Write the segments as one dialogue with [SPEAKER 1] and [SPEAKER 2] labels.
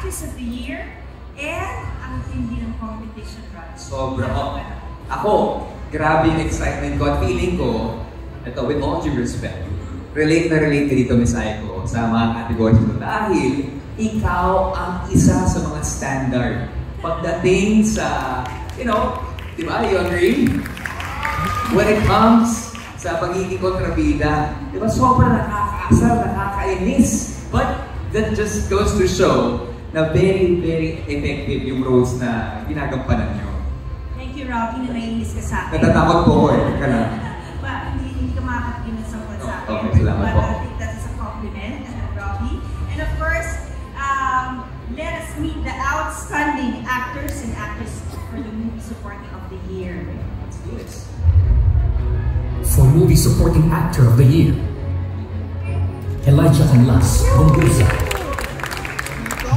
[SPEAKER 1] Actress of the Year, and ang tindi ng competition, Rod.
[SPEAKER 2] Sobra. Ako, grabe yung excitement ko at feeling ko, ito, with all due respect, relate na relate ka dito, Miss Aiko, sa mga categories mo dahil ikaw ang isa sa mga standard pagdating sa, you know, di ba, you agree? When it comes sa pagiging kontrabida, di ba, sobrang nakakaasar, nakakainis. But that just goes to show na very, very effective yung roles na ginagampanan nyo.
[SPEAKER 1] Thank you, Rocky, na naiinis ka sa akin.
[SPEAKER 2] Natatakot po ko eh.
[SPEAKER 1] Hindi ka makakatingin sa akin.
[SPEAKER 2] Okay, salamat po.
[SPEAKER 1] But I think that is a compliment, Rocky. And of course, let us meet the outstanding actors and actresses for the movie supporting of the year.
[SPEAKER 2] Let's do this.
[SPEAKER 3] For movie supporting actor of the year, Elijah Canlas, Gombuza.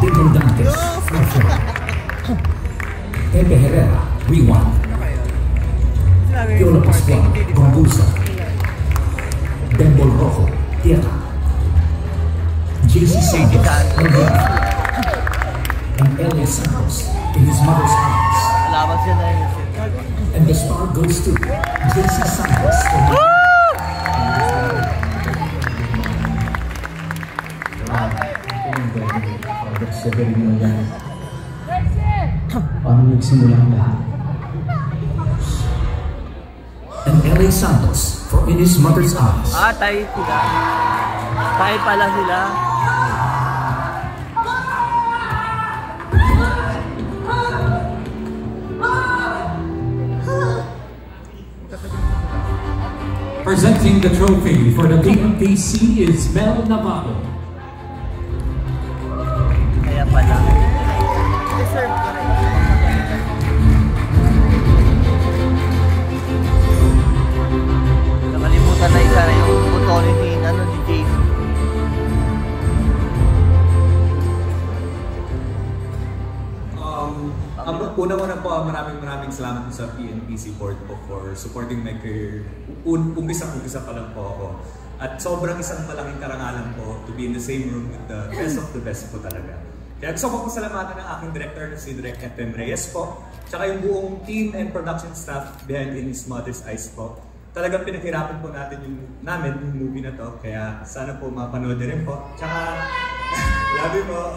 [SPEAKER 3] Dingdong Dantes, Firefly. Pepe Herrera, Rewind. Yola Pascual, Gombuza. Dembol Rojo, Tierra. JC Santos, Rewind. And L.A. Santos, In His Mother's Arms. And the star goes to JC Santos. And L.A. Santos for In His Mother's Eyes.
[SPEAKER 4] Tayo sila. Tayo pala sila.
[SPEAKER 3] Presenting the trophy for the PMPC is Mel Navarro.
[SPEAKER 4] Kaya pala. Deserve ko rin. Nakalimutan na isa na yung butone ni JC.
[SPEAKER 5] Una-una po, maraming salamat sa PNPC board po for supporting my career. Umpisa pa lang po ako. At sobrang isang malaking karangalan po to be in the same room with the best of the best po talaga. Kaya gusto ko pasalamatan ng aking director na si Direk FM Reyes po. Tsaka yung buong team and production staff behind In His Mother's Eyes po. Talagang pinaghirapan po natin yung movie na to. Kaya sana po mapanood rin po. Tsaka, love you po.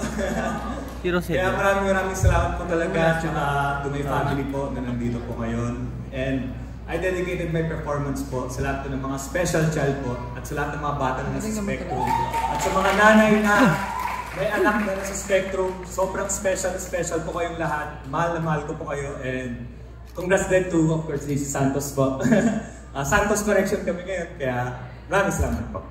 [SPEAKER 5] Kaya maraming salamat po talaga. Tsaka to my family po na nandito po ngayon. And I dedicated my performance po sa lahat ng mga special child po at sa lahat ng mga bata na nasa Spectrum. At sa mga nanay na may anak na nasa Spectrum, sobrang special po kayong lahat. Mahal na mahal ko po kayo. And congrats din to, of course, si Santos po. Santos Correction kami ngayon, kaya maraming salamat po.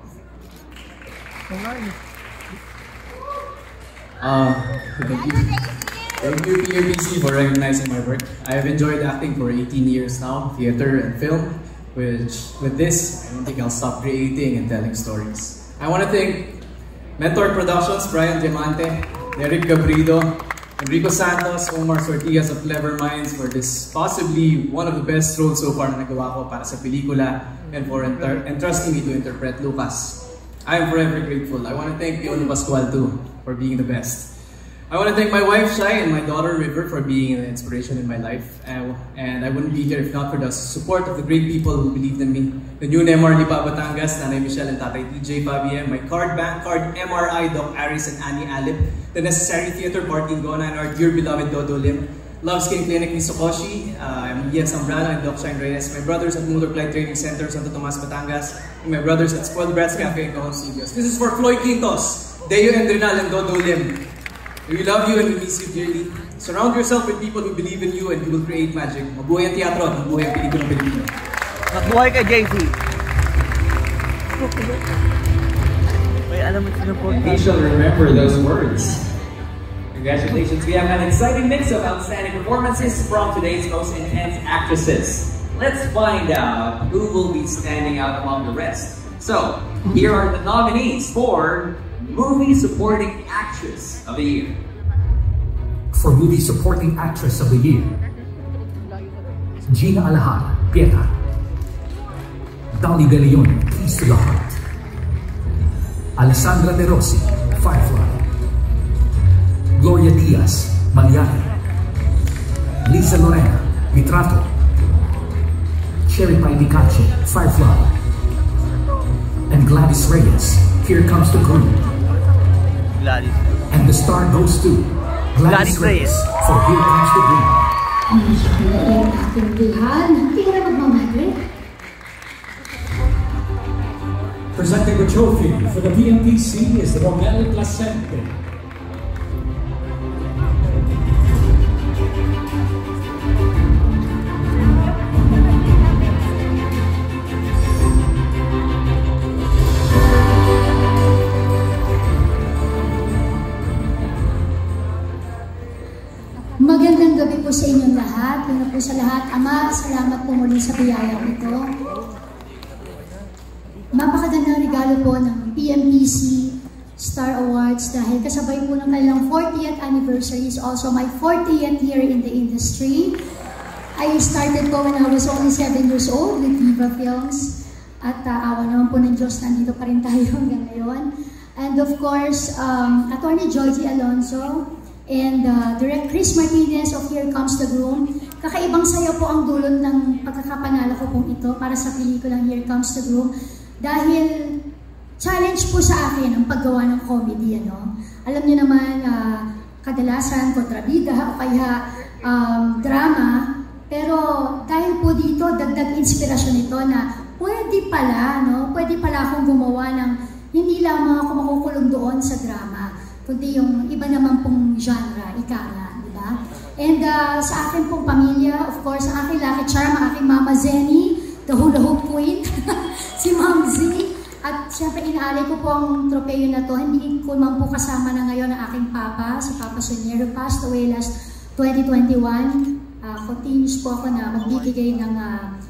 [SPEAKER 6] Thank you PMPC for recognizing my work. I have enjoyed acting for 18 years now, theater and film, which with this, I don't think I'll stop creating and telling stories. I want to thank Mentor Productions, Brian Diamante, Eric Gabrido, Enrico Santos, Omar Sortigas of Clever Minds for this possibly one of the best roles so far na nagawa ko para sa pelikula and for entrusting me to interpret Lucas. I am forever grateful. I want to thank Piolo Pascual too for being the best. I want to thank my wife Shai and my daughter River for being an inspiration in my life. And I wouldn't be here if not for the support of the great people who believed in me. The new NMR Lipa Batangas, Nanay Michelle and Tatay TJ Fabien, my card bank card MRI Doc Aris and Annie Alip, the necessary theater Martin Gona and our dear beloved Dodo Lim, Love Skin Clinic ni Sokoshi, Ian Zambrano and Doc Shine Reyes, my brothers at Motor Flight Training Center Santo Tomas Batangas, and my brothers at Spoiled Brats Cafe and Cajon Studios. This is for Floyd Quintos, Deo Endrinal and Dodo Lim. We love you and we miss you dearly. Surround yourself with people who believe in you and who will create magic. Mabuhay ang teatro, mabuhay ang pelikulang Pilipino.
[SPEAKER 4] Mabuhay ka, JC. Wait, alam mo sinuport.
[SPEAKER 2] We shall remember those words. Congratulations, we have an exciting mix of outstanding performances from today's most intense actresses. Let's find out who will be standing out among the rest. So, here are the nominees for Movie Supporting Actress of the Year.
[SPEAKER 3] For Movie Supporting Actress of the Year, Gina Alahara, Pieta. Dolly De Leon, Keys to the Heart. Alessandra De Rossi, Firefly. Gloria Diaz, Malyari. Lisa Lorena, Litrato. Cherry Pie Picacho, Firefly. And Gladys Reyes, Here Comes the Groove.
[SPEAKER 4] Gladys.
[SPEAKER 3] And the star goes to Gladys Reyes for Here Comes the Groove.
[SPEAKER 7] Aking bilhan, hindi ka na magmamadre.
[SPEAKER 3] Presenting the trophy for the BMPC is Romel Placente.
[SPEAKER 7] Magandang gabi po sa inyong lahat. Una po sa lahat, Ama, salamat po muli sa biyayang ito. Mapakagandang regalo po ng PMPC Star Awards dahil kasabay po ng kanilang 40th anniversary is also my 40th year in the industry. I started po when I was only 7 years old with Viva Films at awa naman po ng Diyos, nandito pa rin tayo hanggang ngayon. And of course, Attorney Joyce Alonzo and Direct Chris Martinez of Here Comes the Groom. Kakaibang saya po ang dulot ng pagkakapanalo ko pong ito para sa pelikulang Here Comes the Groom. Dahil challenge po sa akin ang paggawa ng comedy. Alam niyo naman, kadalasan kontrabida o kaya drama. Pero dahil po dito, dagdag inspirasyon ito na pwede pala akong gumawa ng hindi lamang ako makukulong doon sa drama, kundi yung iba naman pong genre, ika nga, di ba? And sa akin pong pamilya, of course, ang aking lucky charm, ang aking Mama Zenny, the hula hoop queen, si Ma'am Z. At siyempre, inaalay ko po ang tropeyo na to. Hindi ko man po kasama na ngayon ang aking papa, si Papa Sonier, who passed away last 2021. Continuous po ako na magbibigay ng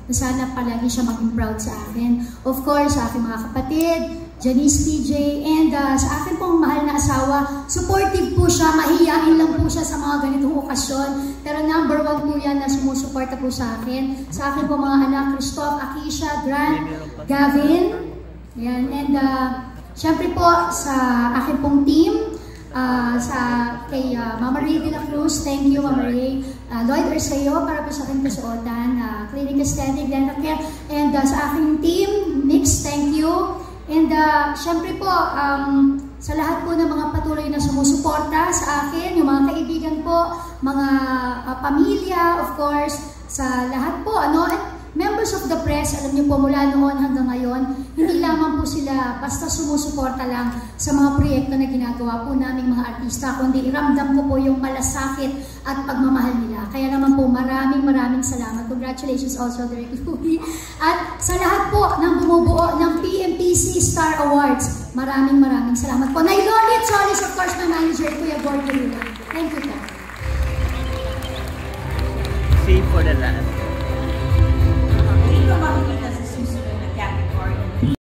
[SPEAKER 7] sana palagi siya maging proud sa akin. Of course, sa aking mga kapatid, Janice PJ, and sa akin pong mahal na asawa, supportive po siya, mahiyain lang po siya sa mga ganitong okasyon. Pero number 1 po yan na sumusuporta po sa akin. Sa akin po mga anak, Christoph, Akisha, Grant, Gavin. Yan. And syempre po sa akin pong team, kay Mama Ray de la Cruz, thank you Mama Ray. Lloyd Arceo para po sa aking kasuotan, Clinic Aesthetic, Dental Care, and sa aking team, Nix, thank you. And syempre po, sa lahat po ng mga patuloy na sumusuporta sa akin, yung mga kaibigan po, mga pamilya, of course, sa lahat po, members of the press, alam niyo po mula noon hanggang ngayon, hindi lamang po sila basta sumusuporta lang sa mga proyekto na ginagawa po naming mga artista, kundi iramdam ko po yung malasakit at pagmamahal nila. Kaya naman po maraming salamat. Congratulations also, Direk Louie. At sa lahat po ng bumubuo ng PMPC Star Awards, maraming salamat po. Nailonit Solis, of course, my manager, Kuya Gordon. Thank you po.
[SPEAKER 4] Save for the last.